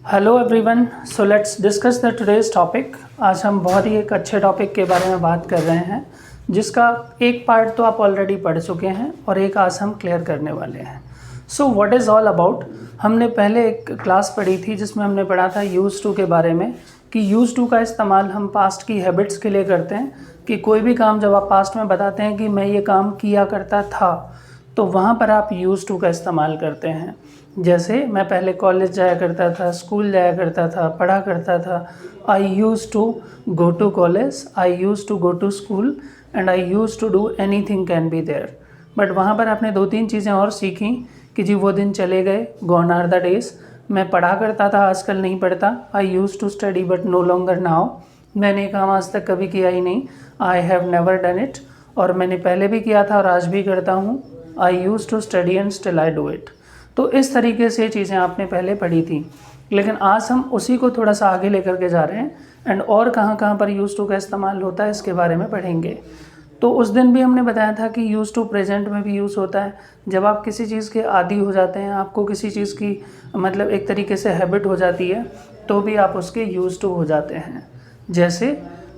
Hello everyone, so let's discuss the today's topic. आज हम बहुत ही एक अच्छे टॉपिक के बारे में बात कर रहे हैं जिसका एक पार्ट तो आप ऑलरेडी पढ़ चुके हैं और एक आज हम क्लियर करने वाले हैं। So what is all about, हमने पहले एक क्लास पढ़ी थी जिसमें हमने पढ़ा था यूज़ टू के बारे में कि यूज़ टू का इस्तेमाल हम पास्ट की हैबिट्स के लिए करते हैं कि कोई भी काम जब आप पास्ट में बताते हैं कि मैं ये काम किया करता था तो वहाँ पर आप यूज़ टू का इस्तेमाल करते हैं। जैसे मैं पहले कॉलेज जाया करता था, स्कूल जाया करता था, पढ़ा करता था। I use to go to college, I use to go to school and I use to do anything can be there. But वहाँ पर आपने 2-3 चीज़ें और सीखी कि जी वो दिन चले गए, गॉन आर द डेज। मैं पढ़ा करता था, आजकल नहीं पढ़ता। I use to study but no longer now. मैंने ये काम आज तक कभी किया ही नहीं, I have never done it. और मैंने पहले भी किया था और आज भी करता हूँ, I use to study and still I do it. तो इस तरीके से चीज़ें आपने पहले पढ़ी थी, लेकिन आज हम उसी को थोड़ा सा आगे लेकर के जा रहे हैं एंड और कहाँ कहाँ पर यूज़ टू का इस्तेमाल होता है इसके बारे में पढ़ेंगे। तो उस दिन भी हमने बताया था कि यूज़ टू प्रेजेंट में भी यूज़ होता है। जब आप किसी चीज़ के आदी हो जाते हैं, आपको किसी चीज़ की मतलब एक तरीके से हैबिट हो जाती है, तो भी आप उसके यूज़ टू हो जाते हैं। जैसे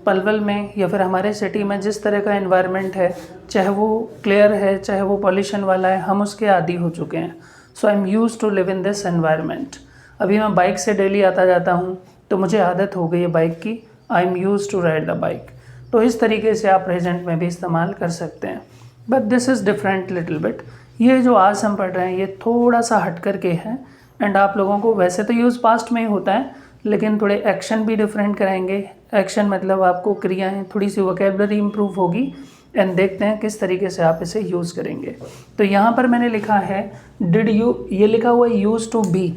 पलवल में या फिर हमारे सिटी में जिस तरह का एनवायरनमेंट है, चाहे वो क्लियर है चाहे वो पॉल्यूशन वाला है, हम उसके आदी हो चुके हैं। So I am use to live in this environment. अभी मैं बाइक से डेली आता जाता हूँ तो मुझे आदत हो गई है बाइक की, I am use to ride the bike. तो इस तरीके से आप प्रेजेंट में भी इस्तेमाल कर सकते हैं, but this is different little bit. ये जो आज हम पढ़ रहे हैं ये थोड़ा सा हट कर के है एंड आप लोगों को वैसे तो यूज़ पास्ट में ही होता है, लेकिन थोड़े एक्शन भी डिफरेंट कराएंगे। एक्शन मतलब आपको क्रियाएँ, थोड़ी सी वोकेबलरी इंप्रूव होगी एंड देखते हैं किस तरीके से आप इसे यूज़ करेंगे। तो यहाँ पर मैंने लिखा है डिड यू, ये लिखा हुआ है यूज़ टू बी।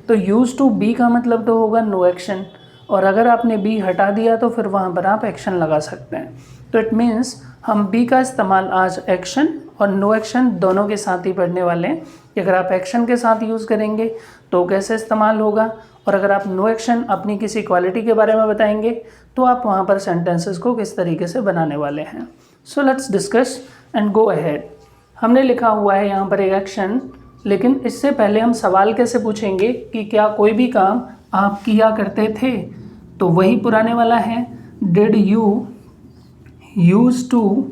तो यूज़ टू बी का मतलब तो होगा नो एक्शन, और अगर आपने बी हटा दिया तो फिर वहाँ पर आप एक्शन लगा सकते हैं। तो इट मीन्स हम बी का इस्तेमाल आज एक्शन और नो एक्शन दोनों के साथ ही पढ़ने वाले हैं कि अगर आप एक्शन के साथ यूज़ करेंगे तो कैसे इस्तेमाल होगा, और अगर आप नो एक्शन अपनी किसी क्वालिटी के बारे में बताएंगे तो आप वहाँ पर सेंटेंसेस को किस तरीके से बनाने वाले हैं। So let's discuss and go ahead. हमने लिखा हुआ है यहाँ पर एक एक्शन, लेकिन इससे पहले हम सवाल कैसे पूछेंगे कि क्या कोई भी काम आप किया करते थे, तो वही पुराने वाला है डिड यू यूज टू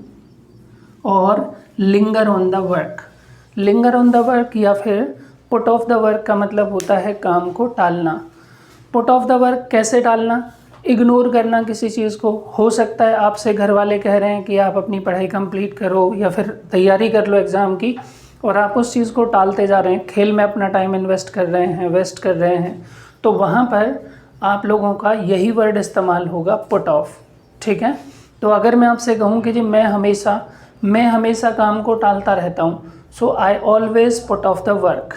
और linger on the work. Linger on the work या फिर पुट ऑफ द वर्क का मतलब होता है काम को टालना। पुट ऑफ द वर्क कैसे टालना, इग्नोर करना किसी चीज़ को। हो सकता है आपसे घर वाले कह रहे हैं कि आप अपनी पढ़ाई कंप्लीट करो या फिर तैयारी कर लो एग्ज़ाम की, और आप उस चीज़ को टालते जा रहे हैं, खेल में अपना टाइम इन्वेस्ट कर रहे हैं, वेस्ट कर रहे हैं, तो वहाँ पर आप लोगों का यही वर्ड इस्तेमाल होगा पुट ऑफ। ठीक है, तो अगर मैं आपसे कहूँ कि जी मैं हमेशा काम को टालता रहता हूँ, so I always put off the work.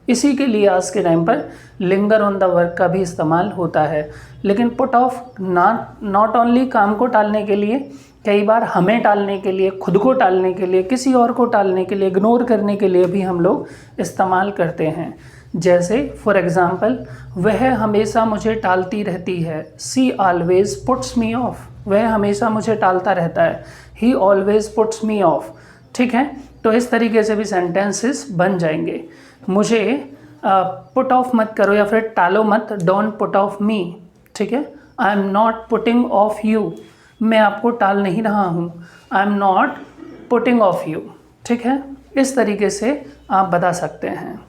इसी के लिए आज के टाइम पर लिंगर ऑन द वर्क का भी इस्तेमाल होता है। लेकिन पुट ऑफ नॉट ओनली काम को टालने के लिए, कई बार हमें टालने के लिए, खुद को टालने के लिए, किसी और को टालने के लिए, इग्नोर करने के लिए भी हम लोग इस्तेमाल करते हैं। जैसे फॉर एग्ज़ाम्पल, वह हमेशा मुझे टालती रहती है, सी ऑलवेज पुट्स मी ऑफ। वह हमेशा मुझे टालता रहता है, ही ऑलवेज पुट्स मी ऑफ। ठीक है, तो इस तरीके से भी सेंटेंसेस बन जाएंगे। मुझे पुट ऑफ मत करो या फिर टालो मत, डोंट पुट ऑफ मी। ठीक है, I am not putting of you, मैं आपको टाल नहीं रहा हूँ, I am not putting of you. ठीक है, इस तरीके से आप बता सकते हैं।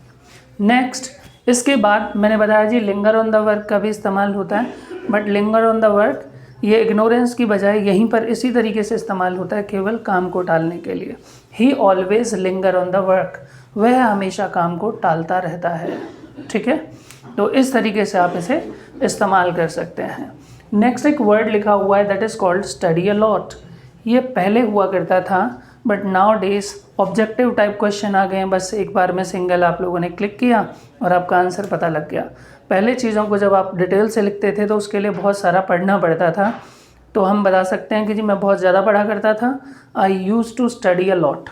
नेक्स्ट, इसके बाद मैंने बताया जी लिंगर ऑन द वर्क का भी इस्तेमाल होता है, but linger on the work ये इग्नोरेंस की बजाय यहीं पर इसी तरीके से इस्तेमाल होता है केवल काम को टालने के लिए। He always linger on the work, वह हमेशा काम को टालता रहता है। ठीक है, तो इस तरीके से आप इसे इस्तेमाल कर सकते हैं। नेक्स्ट एक वर्ड लिखा हुआ है that is called study a lot. ये पहले हुआ करता था, but nowadays objective type question आ गए हैं। बस एक बार में सिंगल आप लोगों ने क्लिक किया और आपका आंसर पता लग गया। पहले चीज़ों को जब आप डिटेल से लिखते थे तो उसके लिए बहुत सारा पढ़ना पड़ता था। तो हम बता सकते हैं कि जी मैं बहुत ज़्यादा पढ़ा करता था, I use to study a lot.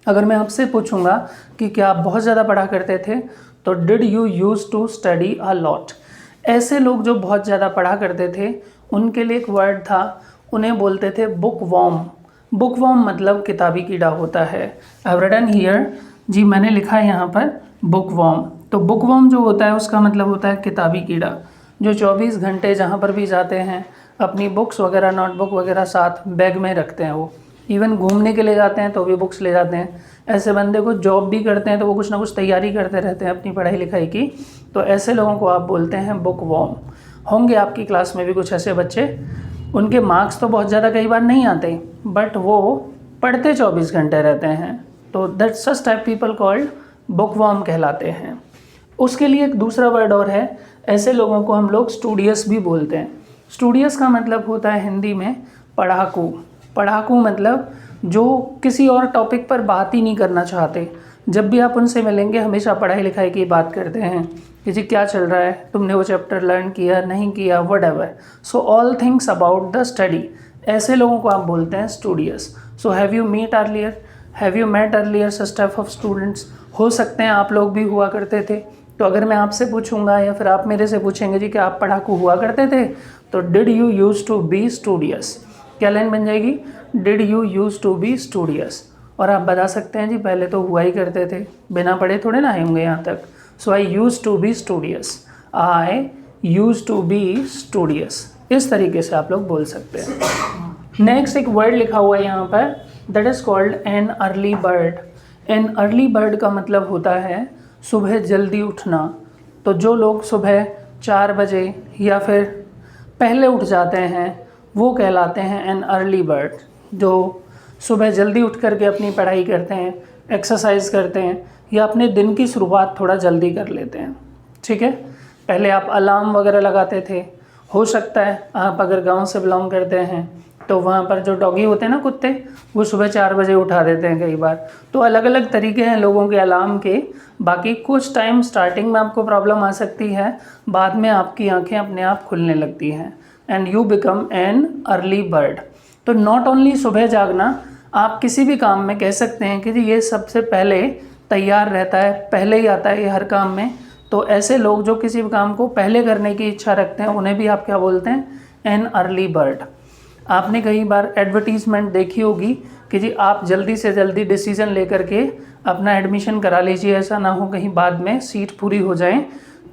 अगर मैं आपसे पूछूंगा कि क्या आप बहुत ज़्यादा पढ़ा करते थे, तो did you use to study a lot. ऐसे लोग जो बहुत ज़्यादा पढ़ा करते थे उनके लिए एक वर्ड था, उन्हें बोलते थे बुक वॉर्म। बुक वॉर्म मतलब किताबी कीड़ा होता है। आई हैव रिटन हियर, जी मैंने लिखा है यहाँ पर बुक वॉर्म। तो बुकवर्म जो होता है उसका मतलब होता है किताबी कीड़ा, जो 24 घंटे जहाँ पर भी जाते हैं अपनी बुक्स वगैरह नोटबुक वगैरह साथ बैग में रखते हैं। वो इवन घूमने के लिए जाते हैं तो भी बुक्स ले जाते हैं। ऐसे बंदे को जॉब भी करते हैं तो वो कुछ ना कुछ तैयारी करते रहते हैं अपनी पढ़ाई लिखाई की, तो ऐसे लोगों को आप बोलते हैं बुकवर्म। होंगे आपकी क्लास में भी कुछ ऐसे बच्चे, उनके मार्क्स तो बहुत ज़्यादा कई बार नहीं आते बट वो पढ़ते 24 घंटे रहते हैं, तो that such type people called bookworm कहलाते हैं। उसके लिए एक दूसरा वर्ड और है, ऐसे लोगों को हम लोग स्टूडियस भी बोलते हैं। स्टूडियस का मतलब होता है हिंदी में पढ़ाकू। पढ़ाकू मतलब जो किसी और टॉपिक पर बात ही नहीं करना चाहते। जब भी आप उनसे मिलेंगे हमेशा पढ़ाई लिखाई की बात करते हैं कि जी क्या चल रहा है, तुमने वो चैप्टर लर्न किया नहीं किया, whatever, so all things about the study. ऐसे लोगों को आप बोलते हैं studious. So have you met earlier such type of students? हो सकते हैं आप लोग भी हुआ करते थे। तो अगर मैं आपसे पूछूंगा या फिर आप मेरे से पूछेंगे जी कि आप पढ़ाकू हुआ करते थे, तो did you use to be studious, क्या लाइन बन जाएगी? Did you use to be studious. और आप बता सकते हैं जी पहले तो हुआ ही करते थे, बिना पढ़े थोड़े ना आएंगे यहाँ तक। So I use to be studious, I use to be studious, इस तरीके से आप लोग बोल सकते हैं। नेक्स्ट एक वर्ड लिखा हुआ है यहाँ पर, that is called an early bird. N early bird का मतलब होता है सुबह जल्दी उठना। तो जो लोग सुबह 4 बजे या फिर पहले उठ जाते हैं वो कहलाते हैं एन अर्ली बर्ड। जो सुबह जल्दी उठ करके अपनी पढ़ाई करते हैं, एक्सरसाइज करते हैं या अपने दिन की शुरुआत थोड़ा जल्दी कर लेते हैं। ठीक है, पहले आप अलार्म वगैरह लगाते थे, हो सकता है आप अगर गांव से बिलोंग करते हैं तो वहाँ पर जो डॉगी होते हैं ना कुत्ते, वो सुबह 4 बजे उठा देते हैं कई बार। तो अलग अलग तरीके हैं लोगों के अलार्म के। बाकी कुछ टाइम स्टार्टिंग में आपको प्रॉब्लम आ सकती है, बाद में आपकी आंखें अपने आप खुलने लगती हैं and you become an early bird. तो नॉट ओनली सुबह जागना, आप किसी भी काम में कह सकते हैं कि जी ये सबसे पहले तैयार रहता है, पहले ही आता है ये हर काम में। तो ऐसे लोग जो किसी भी काम को पहले करने की इच्छा रखते हैं उन्हें भी आप क्या बोलते हैं? N early bird. आपने कई बार एडवर्टीज़मेंट देखी होगी कि जी आप जल्दी से जल्दी डिसीज़न लेकर के अपना एडमिशन करा लीजिए, ऐसा ना हो कहीं बाद में सीट पूरी हो जाए।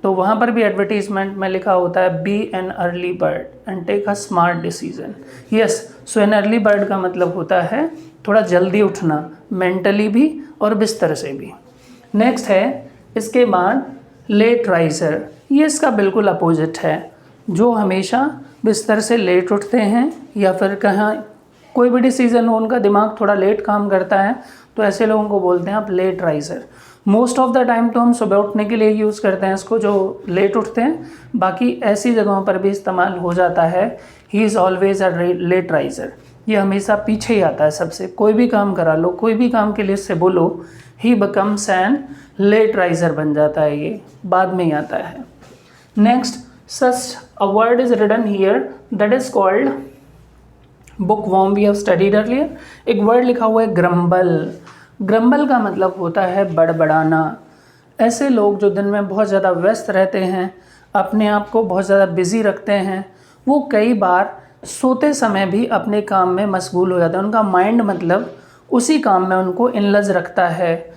तो वहाँ पर भी एडवर्टीज़मेंट में लिखा होता है be an early bird and take a smart decision. Yes, so an early bird का मतलब होता है थोड़ा जल्दी उठना, मेंटली भी और बिस्तर से भी। नेक्स्ट है इसके बाद लेट राइजर। ये इसका बिल्कुल अपोजिट है, जो हमेशा बिस्तर से लेट उठते हैं या फिर कहाँ कोई भी डिसीज़न हो उनका दिमाग थोड़ा लेट काम करता है, तो ऐसे लोगों को बोलते हैं आप late riser. Most of the time तो हम सुबह उठने के लिए यूज़ करते हैं इसको, जो लेट उठते हैं। बाकी ऐसी जगहों पर भी इस्तेमाल हो जाता है he is always a late riser. ये हमेशा पीछे ही आता है सबसे। कोई भी काम करा लो, कोई भी काम के लिए इससे बोलो, he becomes an late riser बन जाता है, ये बाद में ही आता है। Next, such a word is written here that is called bookworm, we have studied earlier। एक वर्ड लिखा हुआ है ग्रम्बल। ग्रम्बल का मतलब होता है बड़बड़ाना। ऐसे लोग जो दिन में बहुत ज़्यादा व्यस्त रहते हैं, अपने आप को बहुत ज़्यादा बिजी रखते हैं, वो कई बार सोते समय भी अपने काम में मशगूल हो जाते हैं। उनका माइंड मतलब उसी काम में उनको इनलज रखता है,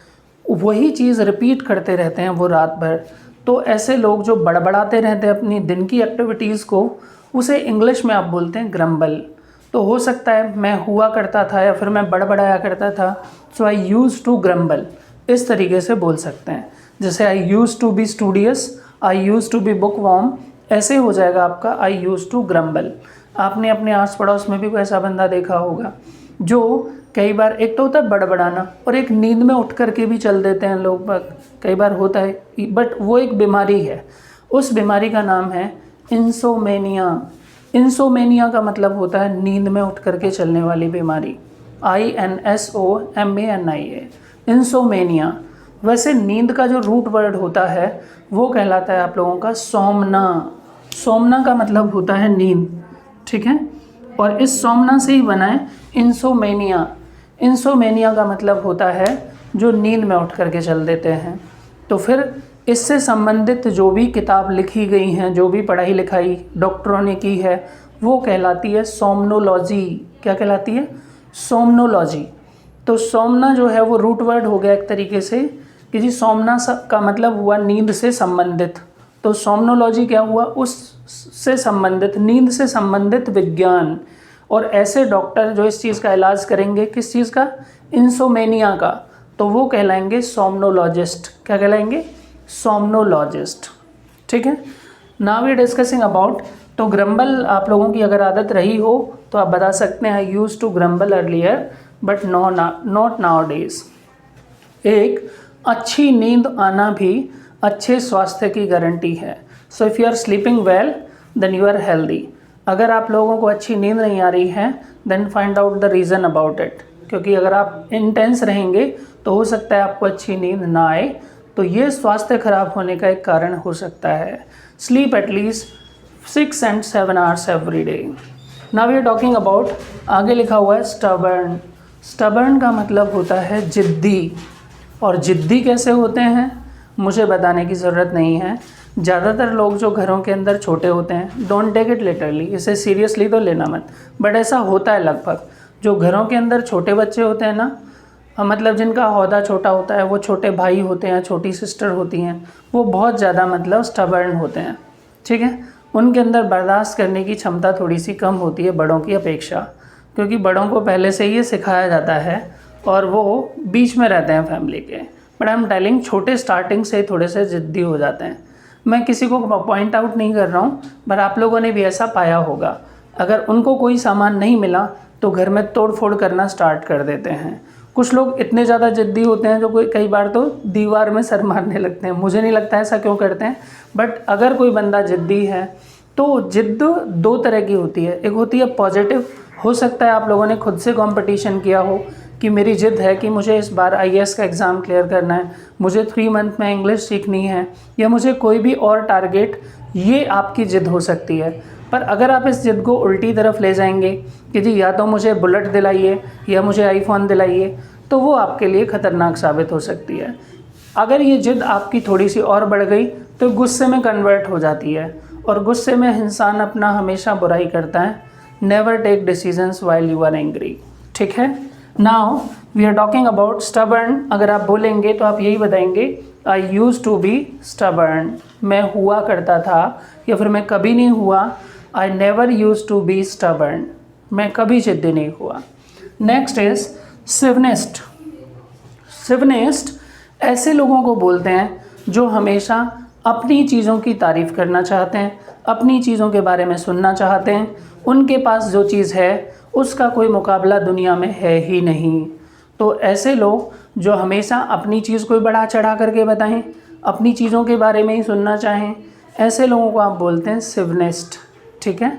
वही चीज़ रिपीट करते रहते हैं वो रात भर। तो ऐसे लोग जो बड़बड़ाते रहते हैं अपनी दिन की एक्टिविटीज़ को, उसे इंग्लिश में आप बोलते हैं ग्रम्बल। तो हो सकता है मैं हुआ करता था या फिर मैं बड़बड़ाया करता था, so I use to grumble, इस तरीके से बोल सकते हैं। जैसे I use to be studious, I use to be bookworm, ऐसे हो जाएगा आपका आई यूज़ टू ग्रम्बल। आपने अपने आस पड़ोस में भी कोई ऐसा बंदा देखा होगा जो कई बार, एक तो होता है बड़बड़ाना और एक नींद में उठ करके भी चल देते हैं लोग, कई बार होता है, बट वो एक बीमारी है। उस बीमारी का नाम है इंसोमेनिया। इंसोमेनिया का मतलब होता है नींद में उठ करके चलने वाली बीमारी, INSOMANIA, इंसोमेनिया। वैसे नींद का जो रूट वर्ड होता है वो कहलाता है आप लोगों का सोमना। सोमना का मतलब होता है नींद, ठीक है, और इस सोमना से ही बना है इंसोमेनिया। इंसोमेनिया का मतलब होता है जो नींद में उठ करके चल देते हैं। तो फिर इससे संबंधित जो भी किताब लिखी गई हैं, जो भी पढ़ाई लिखाई डॉक्टरों ने की है, वो कहलाती है सोमनोलॉजी। क्या कहलाती है? सोमनोलॉजी। तो सोमना जो है वो रूट वर्ड हो गया एक तरीके से कि जी सोमना का मतलब हुआ नींद से संबंधित, तो सोमनोलॉजी क्या हुआ, उससे संबंधित, नींद से संबंधित विज्ञान। और ऐसे डॉक्टर जो इस चीज़ का इलाज करेंगे, किस चीज़ का, इंसोमेनिया का, तो वो कहलाएंगे सोमनोलॉजिस्ट। क्या कहलाएंगे, सोमनोलॉजिस्ट। ठीक है, नाउ वी डिस्कसिंग अबाउट, तो ग्रम्बल आप लोगों की अगर आदत रही हो तो आप बता सकते हैं, I use to grumble earlier but not nowadays. एक अच्छी नींद आना भी अच्छे स्वास्थ्य की गारंटी है। So if you are sleeping well then you are healthy. अगर आप लोगों को अच्छी नींद नहीं आ रही है then find out the reason about it, क्योंकि अगर आप इंटेंस रहेंगे तो हो सकता है आपको अच्छी नींद ना आए, तो ये स्वास्थ्य खराब होने का एक कारण हो सकता है। Sleep at least 6 and 7 hours every day. Now we are talking about, आगे लिखा हुआ है स्टबर्न। स्टबर्न का मतलब होता है जिद्दी, और जिद्दी कैसे होते हैं मुझे बताने की ज़रूरत नहीं है। ज़्यादातर लोग जो घरों के अंदर छोटे होते हैं, डोंट टेक इट लिटरली, इसे सीरियसली तो लेना मत, बट ऐसा होता है लगभग। जो घरों के अंदर छोटे बच्चे होते हैं ना, मतलब जिनका ओहदा छोटा होता है, वो छोटे भाई होते हैं, छोटी सिस्टर होती हैं, वो बहुत ज़्यादा मतलब स्टबर्न होते हैं। ठीक है, उनके अंदर बर्दाश्त करने की क्षमता थोड़ी सी कम होती है बड़ों की अपेक्षा, क्योंकि बड़ों को पहले से ये सिखाया जाता है और वो बीच में रहते हैं फैमिली के। बट आई एम टेलिंग, छोटे स्टार्टिंग से थोड़े से ज़िद्दी हो जाते हैं। मैं किसी को पॉइंट आउट नहीं कर रहा हूँ, बट आप लोगों ने भी ऐसा पाया होगा। अगर उनको कोई सामान नहीं मिला तो घर में तोड़ फोड़ करना स्टार्ट कर देते हैं। कुछ लोग इतने ज़्यादा ज़िद्दी होते हैं जो कई बार तो दीवार में सर मारने लगते हैं। मुझे नहीं लगता ऐसा क्यों करते हैं, बट अगर कोई बंदा ज़िद्दी है तो ज़िद्द दो तरह की होती है। एक होती है पॉजिटिव, हो सकता है आप लोगों ने खुद से कंपटीशन किया हो कि मेरी ज़िद है कि मुझे इस बार IAS का एग्ज़ाम क्लियर करना है, मुझे 3 मंथ में इंग्लिश सीखनी है, या मुझे कोई भी और टारगेट, ये आपकी ज़िद हो सकती है। पर अगर आप इस ज़िद को उल्टी तरफ ले जाएंगे कि जी या तो मुझे बुलेट दिलाइए या मुझे आईफोन दिलाइए, तो वो आपके लिए ख़तरनाक साबित हो सकती है। अगर ये ज़िद आपकी थोड़ी सी और बढ़ गई तो गुस्से में कन्वर्ट हो जाती है, और गुस्से में इंसान अपना हमेशा बुराई करता है। Never take decisions while you are angry. ठीक है, now we are talking about stubborn. अगर आप बोलेंगे तो आप यही बताएंगे, I use to be stubborn, मैं हुआ करता था, या फिर मैं कभी नहीं हुआ, I never use to be stubborn, मैं कभी ज़िद्दी नहीं हुआ। Next is सिवनिस्ट। सिवनिस्ट ऐसे लोगों को बोलते हैं जो हमेशा अपनी चीज़ों की तारीफ़ करना चाहते हैं, अपनी चीज़ों के बारे में सुनना चाहते हैं। उनके पास जो चीज़ है उसका कोई मुकाबला दुनिया में है ही नहीं। तो ऐसे लोग जो हमेशा अपनी चीज़ को बढ़ा चढ़ा करके बताएं, अपनी चीज़ों के बारे में ही सुनना चाहें, ऐसे लोगों को आप बोलते हैं सिवनिस्ट। ठीक है,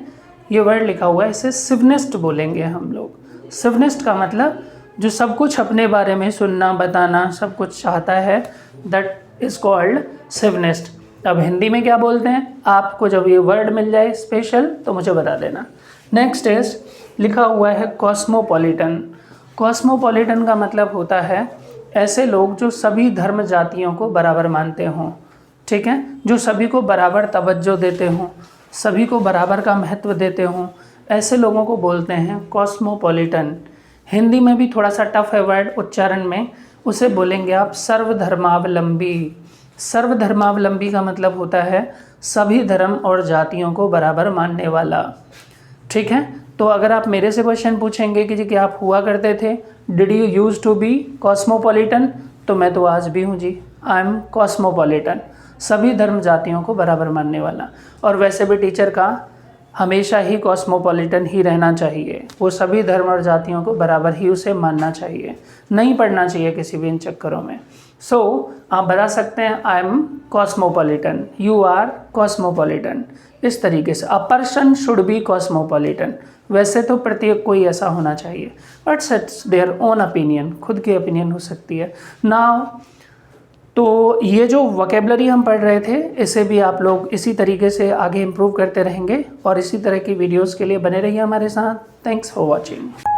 ये वर्ड लिखा हुआ है, इसे सिवनिस्ट बोलेंगे हम लोग। सिवनिस्ट का मतलब जो सब कुछ अपने बारे में सुनना, बताना, सब कुछ चाहता है, दैट इज़ कॉल्ड सिवनिस्ट। अब हिंदी में क्या बोलते हैं, आपको जब ये वर्ड मिल जाए स्पेशल तो मुझे बता देना। नेक्स्ट इज लिखा हुआ है कॉस्मोपॉलिटन। कॉस्मोपॉलिटन का मतलब होता है ऐसे लोग जो सभी धर्म जातियों को बराबर मानते हों। ठीक है, जो सभी को बराबर तवज्जो देते हों, सभी को बराबर का महत्व देते हों, ऐसे लोगों को बोलते हैं कॉस्मोपॉलिटन। हिंदी में भी थोड़ा सा टफ है वर्ड उच्चारण में, उसे बोलेंगे आप सर्वधर्मावलंबी। सर्वधर्मावलंबी का मतलब होता है सभी धर्म और जातियों को बराबर मानने वाला। ठीक है, तो अगर आप मेरे से क्वेश्चन पूछेंगे कि जी क्या आप हुआ करते थे, did you use to be cosmopolitan, तो मैं तो आज भी हूँ जी, आई एम कॉस्मोपॉलिटन, सभी धर्म जातियों को बराबर मानने वाला। और वैसे भी टीचर का हमेशा ही कॉस्मोपॉलिटन ही रहना चाहिए, वो सभी धर्म और जातियों को बराबर ही उसे मानना चाहिए, नहीं पढ़ना चाहिए किसी भी इन चक्करों में। सो आप बता सकते हैं I am cosmopolitan, you are cosmopolitan, इस तरीके से। A person should be cosmopolitan, वैसे तो प्रत्येक कोई ऐसा होना चाहिए, but suits their own opinion, खुद की ओपिनियन हो सकती है। नाउ तो ये जो वोकेबलरी हम पढ़ रहे थे, इसे भी आप लोग इसी तरीके से आगे इम्प्रूव करते रहेंगे, और इसी तरह की वीडियोस के लिए बने रहिए हमारे साथ। Thanks for watching.